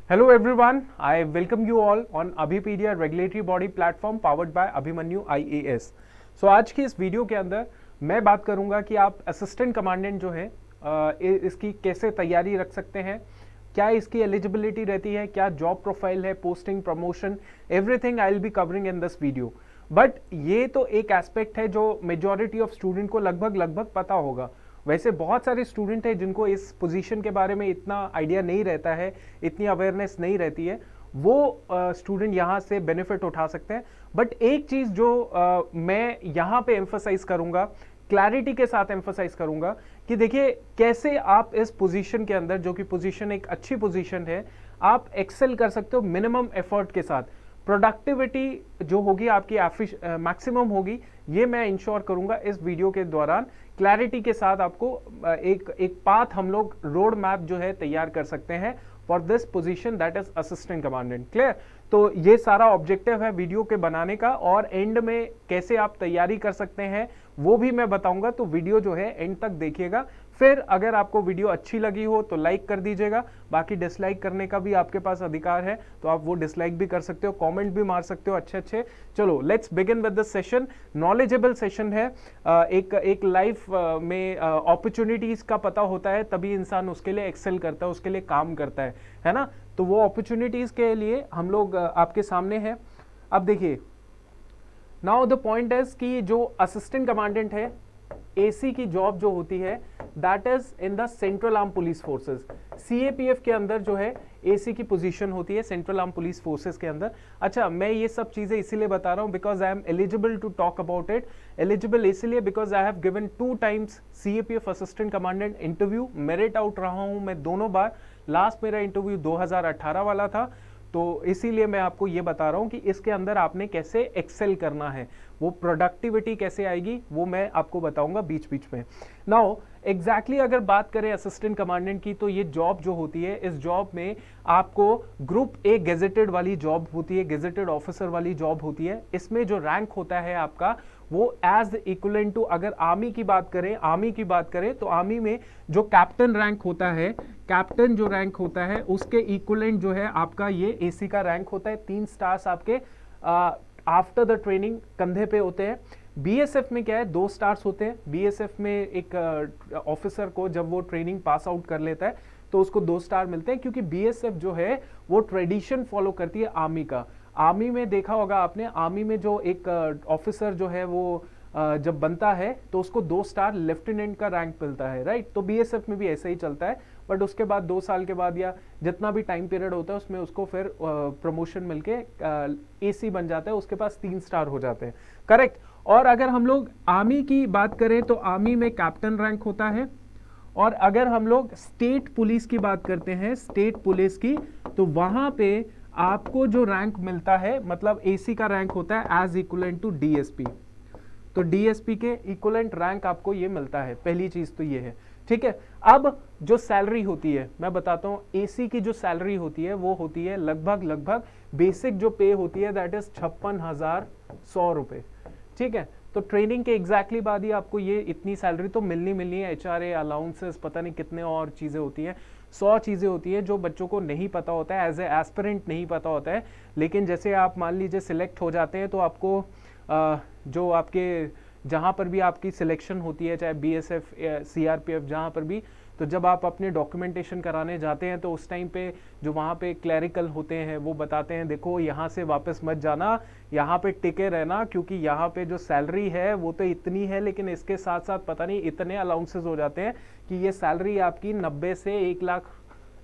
Hello everyone, I welcome you all on Abhipedia regulatory body platform powered by Abhimanyu IAS। So आज की इस video के अंदर मैं बात करूंगा कि आप असिस्टेंट कमांडेंट जो है इसकी कैसे तैयारी रख सकते हैं, क्या इसकी एलिजिबिलिटी रहती है, क्या जॉब प्रोफाइल है, posting, promotion, everything I will be covering in this video. But ये तो एक एस्पेक्ट है जो मेजॉरिटी ऑफ स्टूडेंट को लगभग पता होगा। वैसे बहुत सारे स्टूडेंट हैं जिनको इस पोजीशन के बारे में इतना आइडिया नहीं रहता है, इतनी अवेयरनेस नहीं रहती है, वो स्टूडेंट यहाँ से बेनिफिट उठा सकते हैं। बट एक चीज जो मैं यहाँ पे एम्फसाइज करूंगा, क्लैरिटी के साथ एम्फसाइज करूंगा कि देखिए कैसे आप इस पोजीशन के अंदर, जो कि पोजीशन एक अच्छी पोजीशन है, आप एक्सेल कर सकते हो मिनिमम एफर्ट के साथ। प्रोडक्टिविटी जो होगी आपकी मैक्सिमम होगी, ये मैं इंश्योर करूंगा इस वीडियो के दौरान। क्लैरिटी के साथ आपको एक पाथ हम लोग रोड मैप जो है तैयार कर सकते हैं for this position, that is assistant commandant. Clear? तो ये सारा ऑब्जेक्टिव है वीडियो के बनाने का, और एंड में कैसे आप तैयारी कर सकते हैं वो भी मैं बताऊंगा। तो वीडियो जो है एंड तक देखिएगा। फिर अगर आपको वीडियो अच्छी लगी हो तो लाइक कर दीजिएगा, बाकी डिसलाइक करने का भी आपके पास अधिकार है, तो आप वो डिसलाइक भी कर सकते हो, कमेंट भी मार सकते हो अच्छे अच्छे। चलो let's begin with the session. Knowledgeable session है, एक लाइफ में अपॉर्चुनिटीज का पता होता है तभी इंसान उसके लिए एक्सेल करता है, उसके लिए काम करता है ना। तो वो अपॉर्चुनिटीज के लिए हम लोग आपके सामने हैं। अब देखिए, नाउ द पॉइंट इज कि जो असिस्टेंट कमांडेंट है, एसी की जॉब जो होती है, that is in the central arm police forces. CAPF के अंदर जो है एसी की पोजीशन होती है सेंट्रल आर्म पुलिस फोर्सेस के अंदर। अच्छा, मैं ये सब चीजें इसीलिए बता रहा हूं because I am eligible to talk about it. Eligible इसलिए because I have given 2 times CAPF assistant commandant interview, merit out रहा हूं मैं दोनों बार। लास्ट मेरा इंटरव्यू 2018 वाला था, तो इसीलिए मैं आपको ये बता रहा हूं कि इसके अंदर आपने कैसे एक्सेल करना है, वो प्रोडक्टिविटी कैसे आएगी वो मैं आपको बताऊंगा बीच बीच में। नाउ एग्जैक्टली अगर बात करें असिस्टेंट कमांडेंट की, तो ये जॉब जो होती है, इस जॉब में आपको ग्रुप ए गेजेटेड वाली जॉब होती है, गेजेटेड ऑफिसर वाली जॉब होती है। इसमें जो रैंक होता है आपका वो एज इक्वलेंट टू, अगर आर्मी की बात करें तो आर्मी में जो कैप्टन रैंक होता है, कैप्टन जो रैंक होता है उसके इक्वलेंट जो है आपका ये एसी का रैंक होता है। 3 स्टार्स आपके आफ्टर द ट्रेनिंग कंधे पे होते हैं। बीएसएफ में क्या है, 2 स्टार्स होते हैं। बीएसएफ में एक ऑफिसर को जब वो ट्रेनिंग पास आउट कर लेता है तो उसको 2 स्टार मिलते हैं, क्योंकि बीएसएफ जो है वो ट्रेडिशन फॉलो करती है आर्मी का। आर्मी में देखा होगा आपने, आर्मी में जो एक ऑफिसर जो है वो जब बनता है तो उसको 2 स्टार लेफ्टिनेंट का रैंक मिलता है, राइट। तो बीएसएफ में भी ऐसा ही चलता है, बट उसके बाद 2 साल के बाद या जितना भी टाइम पीरियड होता है उसमें उसको फिर प्रमोशन मिलके एसी बन जाता है, उसके पास 3 स्टार हो जाते हैं, करेक्ट। और अगर हम लोग आर्मी की बात करें तो आर्मी में कैप्टन रैंक होता है। और अगर हम लोग स्टेट पुलिस की बात करते हैं, स्टेट पुलिस की, तो वहां पे आपको जो रैंक मिलता है, मतलब एसी का रैंक होता है एज इक्वलेंट टू डीएसपी। तो डीएसपी के इक्वलेंट रैंक आपको ये मिलता है, पहली चीज तो ये है, ठीक है। अब जो सैलरी होती है मैं बताता हूं, एसी की जो सैलरी होती है वो होती है लगभग बेसिक जो पे होती है दैट इज 56,100 रुपए, ठीक है। तो ट्रेनिंग के एग्जैक्टली बाद ही आपको ये इतनी सैलरी तो मिलनी है। एचआरए, अलाउंसेस, पता नहीं कितने और चीजें होती हैं, 100 चीजें होती है जो बच्चों को नहीं पता होता है, एज ए एस्पिरेंट नहीं पता होता है। लेकिन जैसे आप मान लीजिए सिलेक्ट हो जाते हैं तो आपको जो आपके जहां पर भी आपकी सिलेक्शन होती है, चाहे बीएसएफ, सीआरपीएफ, जहां पर भी, तो जब आप अपने डॉक्यूमेंटेशन कराने जाते हैं तो उस टाइम पे जो वहाँ पे क्लैरिकल होते हैं वो बताते हैं, देखो यहाँ से वापस मत जाना, यहाँ पे टिके रहना, क्योंकि यहाँ पे जो सैलरी है वो तो इतनी है, लेकिन इसके साथ साथ पता नहीं इतने अलाउंसेस हो जाते हैं कि ये सैलरी आपकी 90 से 1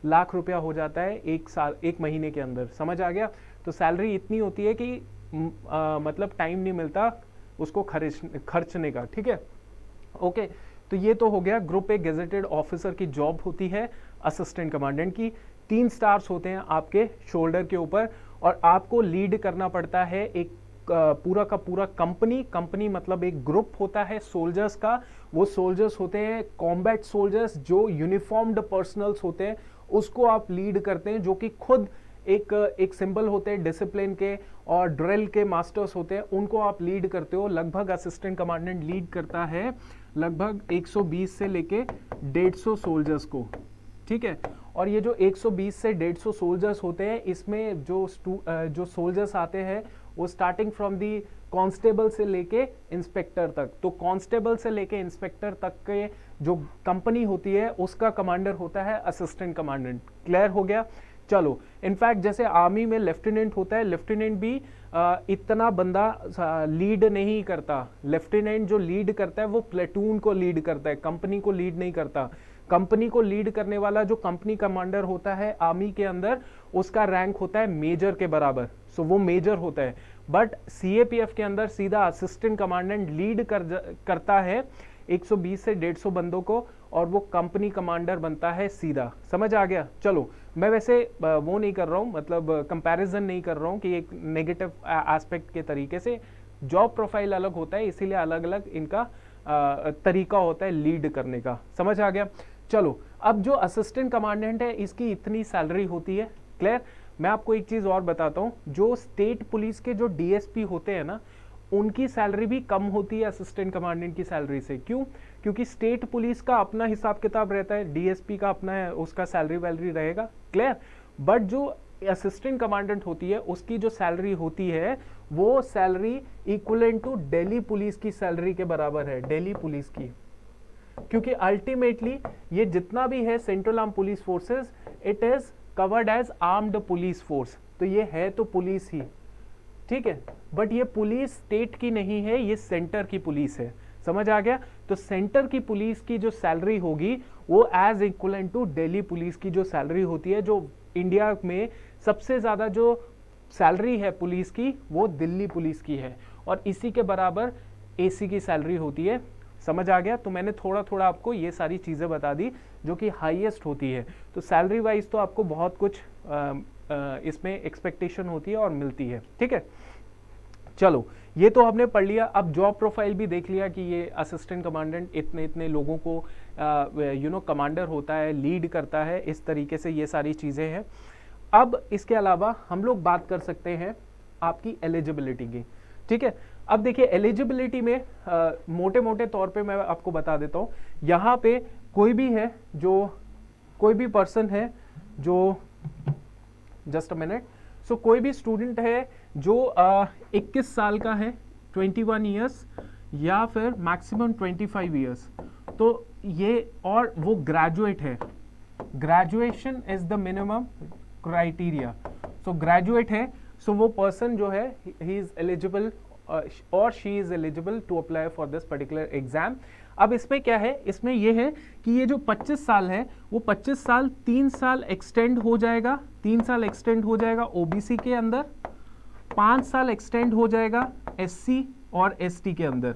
लाख रुपया हो जाता है एक साल, 1 महीने के अंदर। समझ आ गया? तो सैलरी इतनी होती है कि मतलब टाइम नहीं मिलता उसको खर्चने का, ठीक है, ओके। तो ये तो हो गया ग्रुप ए गेजेटेड ऑफिसर की जॉब होती है असिस्टेंट कमांडेंट की। 3 स्टार्स होते हैं आपके शोल्डर के ऊपर, और आपको लीड करना पड़ता है एक पूरा का पूरा कंपनी मतलब एक ग्रुप होता है सोल्जर्स का। वो सोल्जर्स होते हैं कॉम्बैट सोल्जर्स, जो यूनिफॉर्म्ड पर्सनल्स होते हैं, उसको आप लीड करते हैं, जो कि खुद एक सिंबल होते हैं डिसिप्लिन के, और ड्रिल के मास्टर्स होते हैं, उनको आप लीड करते हो। लगभग असिस्टेंट कमांडेंट लीड करता है लगभग 120 से लेके 150 सोल्जर्स को, ठीक है। और ये जो 120 से 150 सोल्जर्स होते हैं, इसमें जो सोल्जर्स आते हैं वो स्टार्टिंग फ्रॉम दी कांस्टेबल से लेके इंस्पेक्टर तक। तो कांस्टेबल से लेके इंस्पेक्टर तक के जो कंपनी होती है उसका कमांडर होता है असिस्टेंट कमांडेंट। क्लियर हो गया। चलो, इनफैक्ट जैसे आर्मी में लेफ्टिनेंट होता है, लेफ्टिनेंट भी इतना बंदा लीड नहीं करता। लेफ्टिनेंट जो लीड करता है वो प्लेटून को लीड करता है, कंपनी को लीड नहीं करता। कंपनी को लीड करने वाला जो कंपनी कमांडर होता है आर्मी के अंदर, उसका रैंक होता है मेजर के बराबर, सो वो मेजर होता है। बट सीएपीएफ के अंदर सीधा असिस्टेंट कमांडेंट लीड करता है 120 से 150 बंदों को, और वो कंपनी कमांडर बनता है सीधा। समझ आ गया। चलो, मैं वैसे वो नहीं कर रहा हूँ, मतलब कंपैरिजन नहीं कर रहा हूँ कि एक नेगेटिव एस्पेक्ट के तरीके से। जॉब प्रोफाइल अलग होता है, इसीलिए अलग अलग इनका तरीका होता है लीड करने का। समझ आ गया। चलो, अब जो असिस्टेंट कमांडेंट है इसकी इतनी सैलरी होती है। क्लियर। मैं आपको एक चीज और बताता हूँ, जो स्टेट पुलिस के जो डीएसपी होते हैं ना, उनकी सैलरी भी कम होती है असिस्टेंट कमांडेंट की सैलरी से। क्यों? क्योंकि स्टेट पुलिस का अपना हिसाब किताब रहता है, डीएसपी का अपना है, उसका सैलरी वैलरी रहेगा। क्लियर। बट जो असिस्टेंट कमांडेंट होती है उसकी जो सैलरी होती है वो salary equivalent to Delhi police की सैलरी के बराबर है, दिल्ली पुलिस की। क्योंकि अल्टीमेटली ये जितना भी है central arm police forces, it is covered as armed police force. तो ये है तो पुलिस ही, ठीक है। बट ये पुलिस स्टेट की नहीं है, ये सेंटर की पुलिस है। समझ आ गया। तो सेंटर की पुलिस की जो सैलरी होगी वो as equivalent to Delhi police की जो सैलरी होती है। जो इंडिया में सबसे ज्यादा जो सैलरी है पुलिस की वो दिल्ली पुलिस की है, और इसी के बराबर एसी की सैलरी होती है। समझ आ गया। तो मैंने थोड़ा थोड़ा आपको ये सारी चीजें बता दी जो कि हाईएस्ट होती है। तो सैलरी वाइज तो आपको बहुत कुछ इसमें एक्सपेक्टेशन होती है और मिलती है। ठीक है। चलो, ये तो हमने पढ़ लिया। अब जॉब प्रोफाइल भी देख लिया कि ये असिस्टेंट कमांडेंट इतने इतने लोगों को कमांडर होता है, लीड करता है, इस तरीके से ये सारी चीजें हैं। अब इसके अलावा हम लोग बात कर सकते हैं आपकी एलिजिबिलिटी की। ठीक है। अब देखिए, एलिजिबिलिटी में मोटे मोटे तौर पे मैं आपको बता देता हूँ। यहाँ पे कोई भी है, जो कोई भी पर्सन है जो, जस्ट अ मिनट, सो कोई भी स्टूडेंट है जो 21 साल का है, 21 ईयर्स या फिर मैक्सिमम 25 ईयर्स, तो ये, और वो ग्रेजुएट है। Graduation is the minimum criteria. So graduate है, सो वो पर्सन जो है ही इज एलिजिबल और she is eligible to apply for this particular exam. अब इसमें क्या है, इसमें यह है कि ये जो 25 साल है वो 25 साल 3 साल एक्सटेंड हो जाएगा, 3 साल एक्सटेंड हो जाएगा ओबीसी के अंदर, 5 साल एक्सटेंड हो जाएगा एससी और एसटी के अंदर।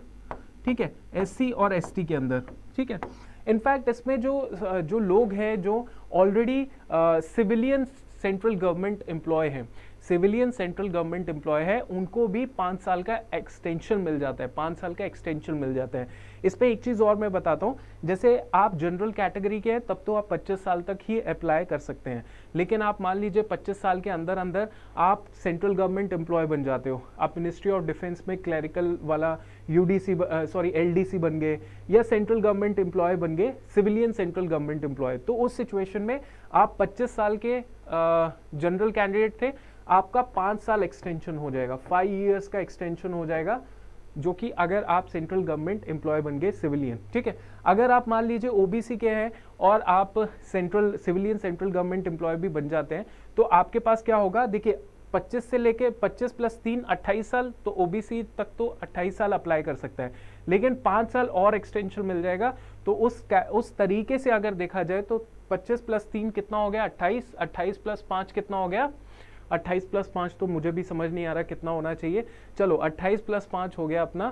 ठीक है, एससी और एसटी के अंदर। ठीक है। इनफैक्ट इसमें जो लोग हैं जो already civilian central government employ हैं, सिविलियन सेंट्रल गवर्नमेंट एम्प्लॉय है, उनको भी 5 साल का एक्सटेंशन मिल जाता है, 5 साल का एक्सटेंशन मिल जाता है। इस पे एक चीज और मैं बताता हूँ, जैसे आप जनरल कैटेगरी के हैं तब तो आप 25 साल तक ही अप्लाई कर सकते हैं, लेकिन आप मान लीजिए 25 साल के अंदर अंदर आप सेंट्रल गवर्नमेंट एम्प्लॉय बन जाते हो, आप मिनिस्ट्री ऑफ डिफेंस में क्लरिकल वाला एलडीसी बन गए, या सेंट्रल गवर्नमेंट एम्प्लॉय बन गए, सिविलियन सेंट्रल गवर्नमेंट एम्प्लॉय, तो उस सिचुएशन में आप 25 साल के जनरल कैंडिडेट थे, आपका 5 साल एक्सटेंशन हो जाएगा, 5 इयर्स का एक्सटेंशन हो जाएगा, जो कि अगर आप सेंट्रल गवर्नमेंट एम्प्लॉय बन गए सिविलियन। ठीक है। अगर आप मान लीजिए ओबीसी के हैं और आप सिविलियन सेंट्रल गवर्नमेंट एम्प्लॉय भी बन जाते हैं, तो आपके पास क्या होगा, देखिए 25 से लेके 25 + 3 28 साल, तो ओबीसी तक तो 28 साल अप्लाई कर सकता है, लेकिन 5 साल और एक्सटेंशन मिल जाएगा। तो उस तरीके से अगर देखा जाए तो 25 + 3 कितना हो गया, 28, 28 + 5 कितना हो गया, 28 + 5 तो मुझे भी समझ नहीं आ रहा कितना होना चाहिए। चलो 28 + 5 हो गया अपना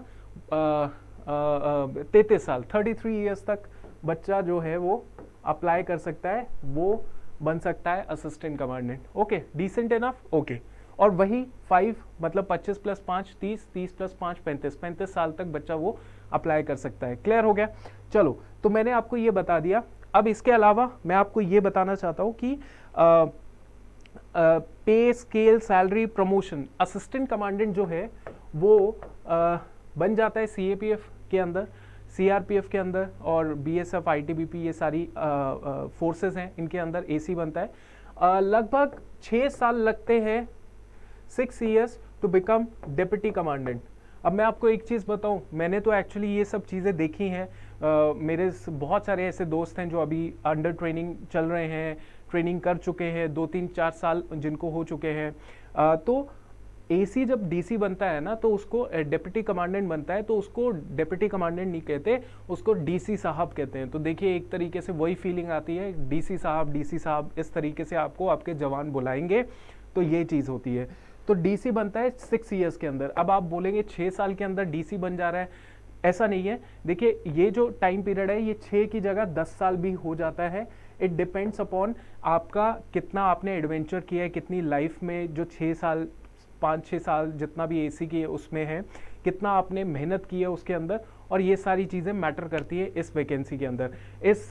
33 साल, 33 ईयर्स तक बच्चा जो है वो अप्लाई कर सकता है, वो बन सकता है assistant commandant. Okay, decent enough. Okay. और वही 5 मतलब 25 + 5 30, 30 + 5 35, 35 साल तक बच्चा वो अप्लाई कर सकता है। क्लियर हो गया। चलो, तो मैंने आपको ये बता दिया। अब इसके अलावा मैं आपको ये बताना चाहता हूँ कि पे scale, salary, promotion, assistant commandant जो है वो बन जाता है सीएपीएफ के अंदर। सीआरपीएफ के अंदर और बीएसएफ, आईटीबीपी, ये सारी फोर्सेस हैं, इनके अंदर एसी बनता है। लगभग 6 साल लगते हैं, 6 years to become deputy commandant. अब मैं आपको एक चीज़ बताऊं, मैंने तो एक्चुअली ये सब चीज़ें देखी हैं। मेरे बहुत सारे ऐसे दोस्त हैं जो अभी अंडर ट्रेनिंग चल रहे हैं, ट्रेनिंग कर चुके हैं, 2-3-4 साल जिनको हो चुके हैं। तो एसी जब डीसी बनता है ना, तो उसको डिप्टी कमांडेंट बनता है, तो उसको डिप्टी कमांडेंट नहीं कहते, उसको डीसी साहब कहते हैं। तो देखिए एक तरीके से वही फीलिंग आती है, डीसी साहब, इस तरीके से आपको आपके जवान बुलाएंगे, तो ये चीज़ होती है। तो डीसी बनता है 6 years के अंदर। अब आप बोलेंगे 6 साल के अंदर डीसी बन जा रहा है, ऐसा नहीं है। देखिए ये जो टाइम पीरियड है, ये 6 की जगह 10 साल भी हो जाता है। इट डिपेंड्स अपॉन आपका कितना आपने एडवेंचर किया है, कितनी लाइफ में जो 6 साल 5-6 साल जितना भी एसी की उसमें है, कितना आपने मेहनत की है उसके अंदर, और ये सारी चीज़ें मैटर करती है इस वैकेंसी के अंदर, इस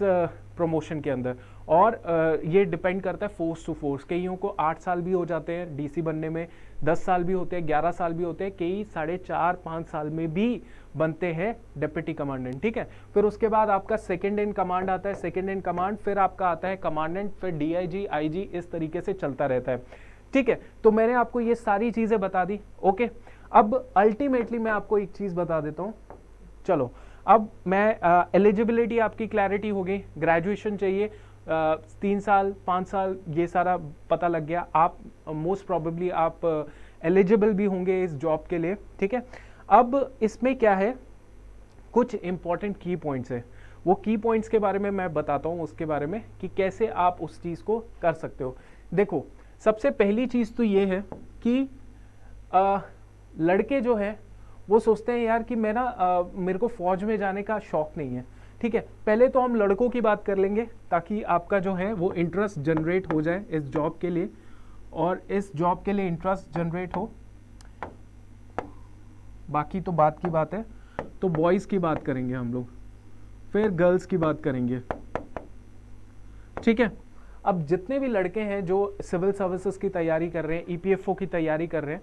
प्रमोशन के अंदर। और ये डिपेंड करता है फोर्स टू फोर्स। कईयों को 8 साल भी हो जाते हैं डीसी बनने में, 10 साल भी होते हैं, 11 साल भी होते हैं, कई 4.5-5 साल में भी बनते हैं डिप्टी कमांडेंट। ठीक है, फिर उसके बाद आपका सेकंड इन कमांड आता है, सेकंड इन कमांड, फिर आपका आता है कमांडेंट, फिर डीआईजी, आईजी, इस तरीके से चलता रहता है। ठीक है, तो मैंने आपको ये सारी चीज़ें बता दी। ओके, अब अल्टीमेटली मैं आपको एक चीज़ बता देता हूँ। चलो, अब मैं एलिजिबिलिटी आपकी क्लैरिटी हो गई, ग्रेजुएशन चाहिए, 3 साल 5 साल ये सारा पता लग गया। आप मोस्ट प्रोबेबली आप एलिजिबल भी होंगे इस जॉब के लिए। ठीक है, अब इसमें क्या है, कुछ इंपॉर्टेंट की पॉइंट्स है, वो की पॉइंट्स के बारे में मैं बताता हूँ, उसके बारे में कि कैसे आप उस चीज़ को कर सकते हो। देखो, सबसे पहली चीज़ तो ये है कि लड़के जो है वो सोचते हैं यार कि मैं ना मेरे को फौज में जाने का शौक नहीं है। ठीक है, पहले तो हम लड़कों की बात कर लेंगे ताकि आपका जो है वो इंटरेस्ट जनरेट हो जाए इस जॉब के लिए, और इस जॉब के लिए इंटरेस्ट जनरेट हो। बाकी तो बात की बात है। तो बॉयज़ की बात करेंगे हम लोग, फिर गर्ल्स की बात करेंगे। ठीक है, अब जितने भी लड़के हैं जो सिविल सर्विसेज की तैयारी कर रहे हैं, ईपीएफओ की तैयारी कर रहे हैं,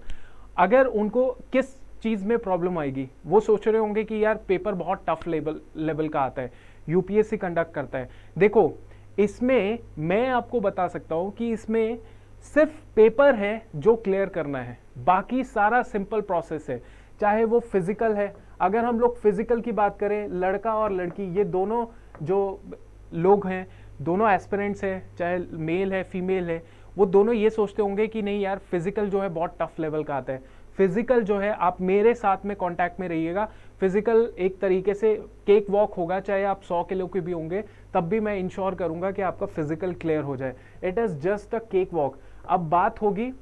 अगर उनको किस चीज़ में प्रॉब्लम आएगी, वो सोच रहे होंगे कि यार पेपर बहुत टफ लेवल का आता है, यूपीएससी कंडक्ट करता है। देखो, इसमें मैं आपको बता सकता हूँ कि इसमें सिर्फ पेपर है जो क्लियर करना है, बाकी सारा सिंपल प्रोसेस है। चाहे वो फिजिकल है, अगर हम लोग फिजिकल की बात करें, लड़का और लड़की ये दोनों जो लोग हैं, दोनों एस्पिरेंट्स हैं, चाहे मेल है फीमेल है, वो दोनों ये सोचते होंगे कि नहीं यार फिजिकल जो है बहुत टफ लेवल का आता है। फिजिकल जो है, आप मेरे साथ में कांटेक्ट में रहिएगा, फिजिकल एक तरीके से केक वॉक होगा, चाहे आप 100 किलो के भी होंगे तब भी मैं इंश्योर करूंगा कि आपका फिजिकल क्लियर हो जाए। It is just a cake walk. अब बात होगी,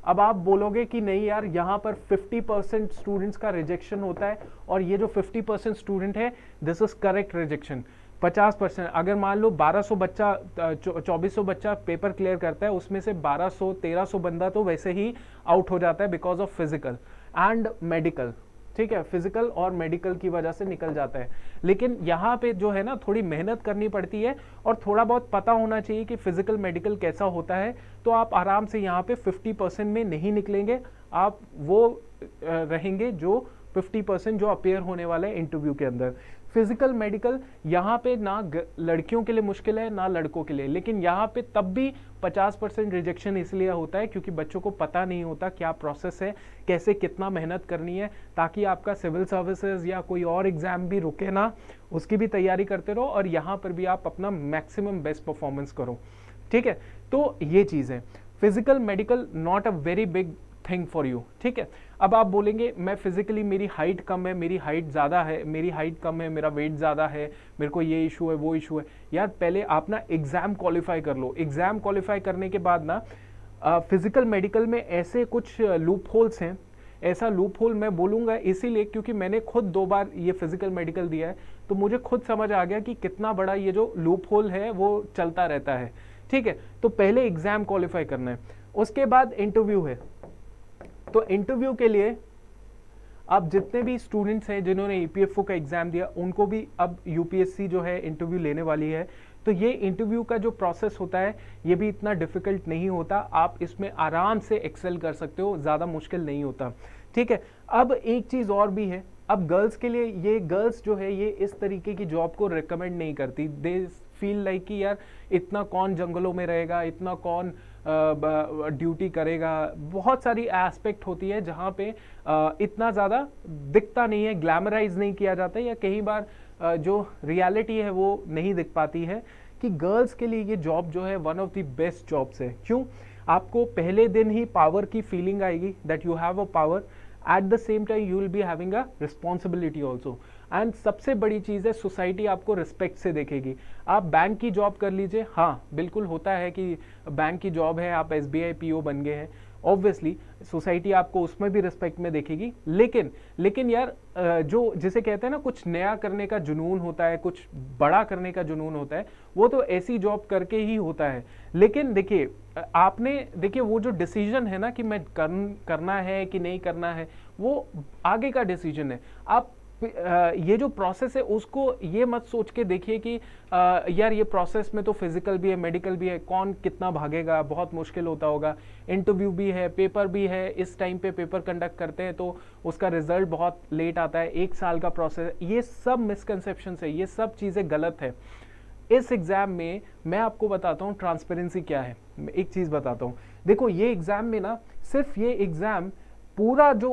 अब आप बोलोगे कि नहीं यार यहाँ पर 50% स्टूडेंट्स का रिजेक्शन होता है, और ये जो 50% स्टूडेंट है दिस इज करेक्ट रिजेक्शन। 50%, अगर मान लो 1200 बच्चा 2400 बच्चा पेपर क्लियर करता है, उसमें से 1200-1300 बंदा तो वैसे ही आउट हो जाता है because of physical and medical. ठीक है, फिजिकल और मेडिकल की वजह से निकल जाता है। लेकिन यहाँ पे जो है ना थोड़ी मेहनत करनी पड़ती है और थोड़ा बहुत पता होना चाहिए कि फिजिकल मेडिकल कैसा होता है, तो आप आराम से यहाँ पे 50% में नहीं निकलेंगे, आप वो रहेंगे जो 50% जो अपेयर होने वाले हैं इंटरव्यू के अंदर। फिजिकल मेडिकल यहाँ पे ना लड़कियों के लिए मुश्किल है ना लड़कों के लिए, लेकिन यहाँ पे तब भी 50% रिजेक्शन इसलिए होता है क्योंकि बच्चों को पता नहीं होता क्या प्रोसेस है, कैसे कितना मेहनत करनी है, ताकि आपका सिविल सर्विसेज या कोई और एग्जाम भी रुके ना, उसकी भी तैयारी करते रहो और यहाँ पर भी आप अपना मैक्सिमम बेस्ट परफॉर्मेंस करो। ठीक है, तो ये चीज़ है। Physical medical not a very big thing for you. ठीक है, अब आप बोलेंगे मैं फिजिकली मेरी हाइट कम है, मेरी हाइट ज़्यादा है, मेरी हाइट कम है, मेरा वेट ज़्यादा है, मेरे को ये इशू है वो इशू है। यार पहले आप ना एग्ज़ाम क्वालिफाई कर लो। एग्ज़ाम क्वालिफाई करने के बाद ना फिजिकल मेडिकल में ऐसे कुछ लूप होल्स हैं, ऐसा लूप होल मैं बोलूँगा इसीलिए क्योंकि मैंने खुद 2 बार ये फिजिकल मेडिकल दिया है, तो मुझे खुद समझ आ गया कि कितना बड़ा ये जो लूप होल है वो चलता रहता है। ठीक है, तो पहले एग्ज़ाम क्वालिफाई करना है, उसके बाद इंटरव्यू है। तो इंटरव्यू के लिए अब जितने भी स्टूडेंट्स हैं जिन्होंने ईपीएफओ का एग्जाम दिया, उनको भी अब यूपीएससी जो है इंटरव्यू लेने वाली है। तो ये इंटरव्यू का जो प्रोसेस होता है ये भी इतना डिफिकल्ट नहीं होता, आप इसमें आराम से एक्सेल कर सकते हो, ज़्यादा मुश्किल नहीं होता। ठीक है, अब एक चीज़ और भी है, अब गर्ल्स के लिए ये गर्ल्स जो है ये इस तरीके की जॉब को रिकमेंड नहीं करती। दे फील लाइक कि यार इतना कौन जंगलों में रहेगा, इतना कौन ड्यूटी करेगा। बहुत सारी एस्पेक्ट होती है जहाँ पे इतना ज़्यादा दिखता नहीं है, ग्लैमराइज नहीं किया जाता है, या कई बार जो रियलिटी है वो नहीं दिख पाती है कि गर्ल्स के लिए ये जॉब जो है one of the best jobs है। क्यों? आपको पहले दिन ही पावर की फीलिंग आएगी, that you have a power, at the same time you will be having a responsibility also. And सबसे बड़ी चीज़ है, सोसाइटी आपको रिस्पेक्ट से देखेगी। आप बैंक की जॉब कर लीजिए, हाँ बिल्कुल होता है कि बैंक की जॉब है, आप SBI PO बन गए हैं, ऑब्वियसली सोसाइटी आपको उसमें भी रिस्पेक्ट में देखेगी। लेकिन यार जो जिसे कहते हैं ना कुछ नया करने का जुनून होता है, कुछ बड़ा करने का जुनून होता है, वो तो ऐसी जॉब करके ही होता है। लेकिन देखिए आपने देखिए वो जो डिसीजन है ना कि मैं करना है कि नहीं करना है, वो आगे का डिसीजन है। आप ये जो प्रोसेस है उसको ये मत सोच के देखिए कि यार ये प्रोसेस में तो फिजिकल भी है, मेडिकल भी है, कौन कितना भागेगा, बहुत मुश्किल होता होगा, इंटरव्यू भी है, पेपर भी है, इस टाइम पे पेपर कंडक्ट करते हैं तो उसका रिजल्ट बहुत लेट आता है, 1 साल का प्रोसेस। ये सब मिसकंसेप्शन है, ये सब चीज़ें गलत है। इस एग्जाम में मैं आपको बताता हूँ ट्रांसपेरेंसी क्या है। एक चीज़ बताता हूँ, देखो ये एग्जाम में ना, सिर्फ ये एग्जाम पूरा जो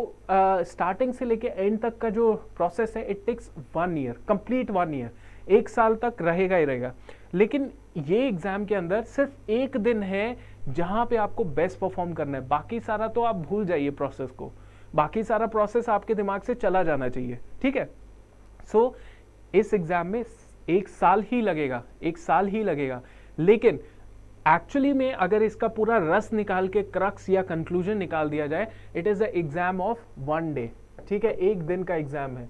स्टार्टिंग से लेके एंड तक का जो प्रोसेस है, it takes 1 year, complete 1 year, 1 साल तक रहेगा ही रहेगा। लेकिन ये एग्जाम के अंदर सिर्फ 1 दिन है जहां पे आपको बेस्ट परफॉर्म करना है, बाकी सारा तो आप भूल जाइए प्रोसेस को, बाकी सारा प्रोसेस आपके दिमाग से चला जाना चाहिए, ठीक है। सो इस एग्जाम में 1 साल ही लगेगा, 1 साल ही लगेगा। लेकिन एक्चुअली में अगर इसका पूरा रस निकाल के क्रक्स या कंक्लूजन निकाल दिया जाए, it is the exam of 1 day, ठीक है, 1 दिन का एग्जाम है।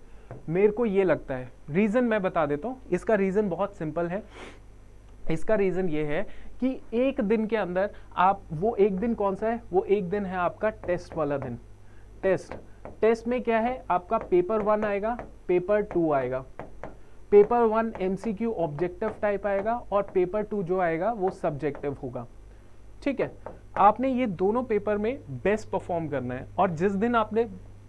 मेरे को ये लगता है, रीजन मैं बता देता हूँ, इसका रीजन बहुत सिंपल है। इसका रीजन ये है कि 1 दिन के अंदर आप, वो 1 दिन कौन सा है, वो 1 दिन है आपका टेस्ट वाला दिन। टेस्ट में क्या है, आपका पेपर 1 आएगा, पेपर 2 आएगा। पेपर 1 MCQ ऑब्जेक्टिव टाइप आएगा और पेपर 2 जो आएगा वो सब्जेक्टिव होगा, ठीक है। आपने ये दोनों पेपर में बेस्ट परफॉर्म करना है, और जिस दिन आपने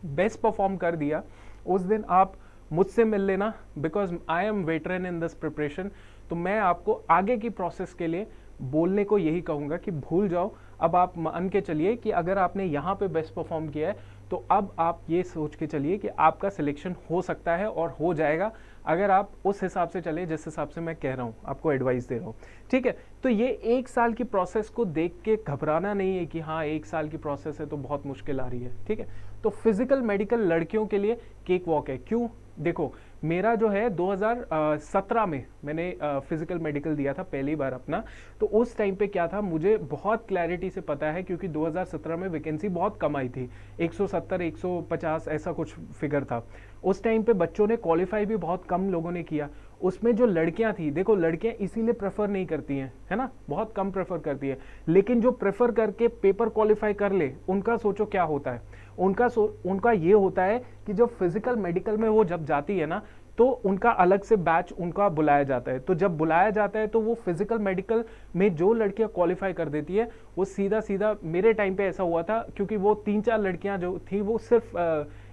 बेस्ट परफॉर्म कर दिया उस दिन आप मुझसे मिल लेना, because I M veteran in this preparation. तो मैं आपको आगे की प्रोसेस के लिए बोलने को यही कहूँगा कि भूल जाओ। अब आप मान के चलिए कि अगर आपने यहाँ पे बेस्ट परफॉर्म किया है, तो अब आप ये सोच के चलिए कि आपका सिलेक्शन हो सकता है और हो जाएगा, अगर आप उस हिसाब से चले जिस हिसाब से मैं कह रहा हूँ, आपको एडवाइस दे रहा हूँ, ठीक है। तो ये 1 साल की प्रोसेस को देख के घबराना नहीं है कि हाँ 1 साल की प्रोसेस है तो बहुत मुश्किल आ रही है, ठीक है। तो फिजिकल मेडिकल लड़कियों के लिए केक वॉक है। क्यों? देखो मेरा जो है 2017 में मैंने फिजिकल मेडिकल दिया था पहली बार अपना। तो उस टाइम पे क्या था, मुझे बहुत क्लैरिटी से पता है, क्योंकि 2017 में वैकेंसी बहुत कम आई थी, 170 150 ऐसा कुछ फिगर था। उस टाइम पे बच्चों ने क्वालिफाई भी बहुत कम लोगों ने किया। उसमें जो लड़कियां थी, देखो लड़कियां इसीलिए प्रेफर नहीं करती हैं, है ना, बहुत कम प्रेफर करती है। लेकिन जो प्रेफर करके पेपर क्वालिफाई कर ले, उनका सोचो क्या होता है, उनका ये होता है कि जब फिजिकल मेडिकल में वो जब जाती है ना, तो उनका अलग से बैच उनका बुलाया जाता है। तो जब बुलाया जाता है तो वो फिजिकल मेडिकल में जो लड़कियां क्वालिफाई कर देती है, वो सीधा सीधा, मेरे टाइम पे ऐसा हुआ था, क्योंकि वो 3-4 लड़कियां जो थी वो सिर्फ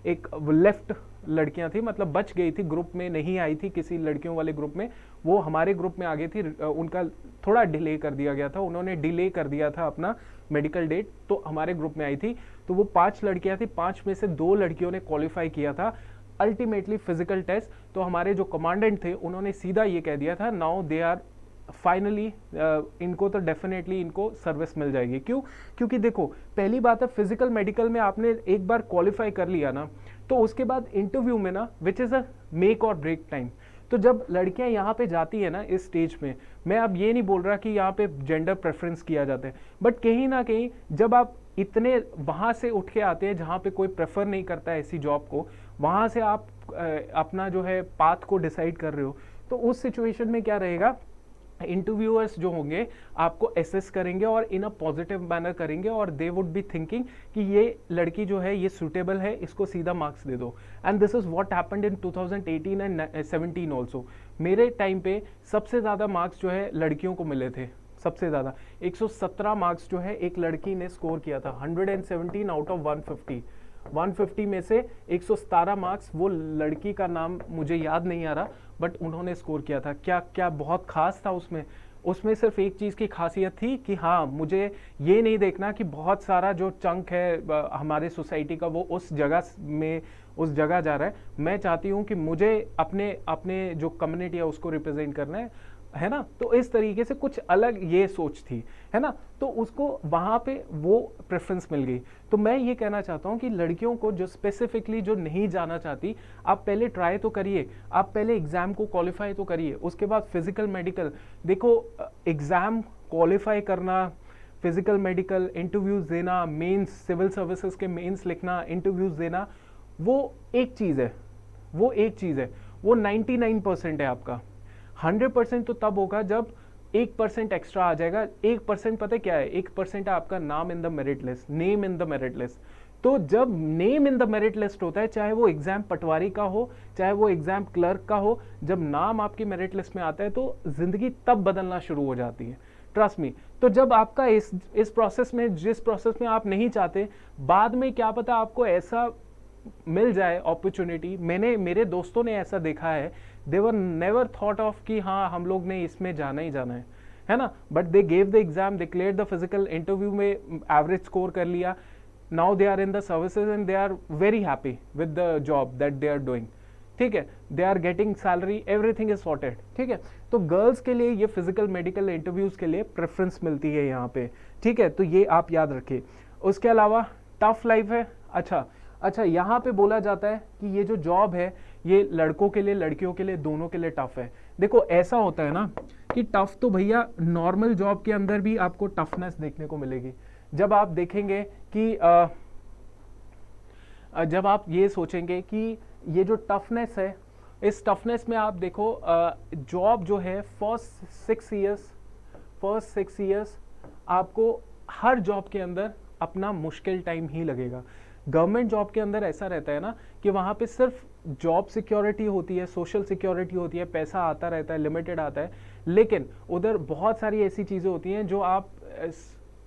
एक लेफ्ट लड़कियां थी, मतलब बच गई थी, ग्रुप में नहीं आई थी किसी लड़कियों वाले ग्रुप में, वो हमारे ग्रुप में आ गई थी। उनका थोड़ा डिले कर दिया गया था, उन्होंने डिले कर दिया था अपना मेडिकल डेट, तो हमारे ग्रुप में आई थी। तो वो 5 लड़कियां थी, 5 में से 2 लड़कियों ने क्वालिफाई किया था अल्टीमेटली फिजिकल टेस्ट। तो हमारे जो कमांडेंट थे उन्होंने सीधा ये कह दिया था, नाउ दे आर फाइनली, इनको तो डेफिनेटली इनको सर्विस मिल जाएगी। क्यों? क्योंकि देखो पहली बात है, फिजिकल मेडिकल में आपने एक बार क्वालिफाई कर लिया ना, तो उसके बाद इंटरव्यू में ना, विच इज़ अ मेक और ब्रेक टाइम। तो जब लड़कियां यहाँ पे जाती है ना इस स्टेज में, मैं अब ये नहीं बोल रहा कि यहाँ पे जेंडर प्रेफरेंस किया जाता है, बट कहीं ना कहीं जब आप इतने वहाँ से उठ के आते हैं जहाँ पे कोई प्रेफर नहीं करता है ऐसी जॉब को, वहाँ से आप अपना जो है पाथ को डिसाइड कर रहे हो, तो उस सिचुएशन में क्या रहेगा, इंटरव्यूअर्स जो होंगे आपको एसेस करेंगे और इन अ पॉजिटिव मैनर करेंगे, और दे वुड बी थिंकिंग कि ये लड़की जो है ये सूटेबल है, इसको सीधा मार्क्स दे दो। And this is what happened in 2018 and 17 also. मेरे टाइम पे सबसे ज़्यादा मार्क्स जो है लड़कियों को मिले थे, सबसे ज़्यादा 117 मार्क्स जो है एक लड़की ने स्कोर किया था, 117 आउट ऑफ 150। 150 में से 117 मार्क्स, वो लड़की का नाम मुझे याद नहीं आ रहा, बट उन्होंने स्कोर किया था। क्या क्या बहुत खास था उसमें? उसमें सिर्फ एक चीज़ की खासियत थी कि हाँ, मुझे ये नहीं देखना कि बहुत सारा जो चंक है हमारे सोसाइटी का वो उस जगह में उस जगह जा रहा है। मैं चाहती हूँ कि मुझे अपने अपने जो कम्युनिटी है उसको रिप्रेजेंट करना है ना। तो इस तरीके से कुछ अलग ये सोच थी, है ना। तो उसको वहाँ पे वो प्रेफरेंस मिल गई। तो मैं ये कहना चाहता हूँ कि लड़कियों को जो स्पेसिफिकली जो नहीं जाना चाहती, आप पहले ट्राई तो करिए, आप पहले एग्जाम को क्वालिफाई तो करिए, उसके बाद फिजिकल मेडिकल। देखो, एग्जाम क्वालिफाई करना, फिजिकल मेडिकल, इंटरव्यूज देना, मेंस, सिविल सर्विसेज के मेंस लिखना, इंटरव्यूज देना, वो एक चीज़ है, वो एक चीज़ है, वो 99% है आपका। 100% तो तब होगा जब 1% एक्स्ट्रा आ जाएगा। 1% पता है क्या है? 1% है आपका नाम इन the merit list, name in the merit list. तो जब name in the merit list होता है, चाहे वो एग्जाम पटवारी का हो, चाहे वो एग्जाम क्लर्क का हो, जब नाम आपकी मेरिट लिस्ट में आता है तो जिंदगी तब बदलना शुरू हो जाती है, ट्रस्ट मी। तो जब आपका इस प्रोसेस में, जिस प्रोसेस में आप नहीं चाहते, बाद में क्या पता आपको ऐसा मिल जाए अपॉर्चुनिटी। मेरे दोस्तों ने ऐसा देखा है, दे वर नेवर थॉट ऑफ कि हाँ हम लोग ने इसमें जाना ही जाना है ना। But they gave the exam, they clear the physical, interview में एवरेज स्कोर कर लिया, now they are in the services and they are very happy with the job that they are doing. ठीक है, they are getting salary, everything is sorted. ठीक है, तो girls के लिए ये फिजिकल मेडिकल इंटरव्यूज के लिए प्रेफरेंस मिलती है यहाँ पे। ठीक है, तो ये आप याद रखिए। उसके अलावा टफ लाइफ है। अच्छा, यहाँ पे बोला जाता है कि ये जो जॉब है ये लड़कों के लिए, लड़कियों के लिए, दोनों के लिए टफ है। देखो, ऐसा होता है ना कि टफ तो भैया नॉर्मल जॉब के अंदर भी आपको टफनेस देखने को मिलेगी। जब आप देखेंगे कि जब आप ये सोचेंगे कि ये जो टफनेस है, इस टफनेस में आप देखो, जॉब जो है फर्स्ट 6 ईयर्स आपको हर जॉब के अंदर अपना मुश्किल टाइम ही लगेगा। गवर्नमेंट जॉब के अंदर ऐसा रहता है ना कि वहाँ पे सिर्फ जॉब सिक्योरिटी होती है, सोशल सिक्योरिटी होती है, पैसा आता रहता है, लिमिटेड आता है। लेकिन उधर बहुत सारी ऐसी चीज़ें होती हैं जो आप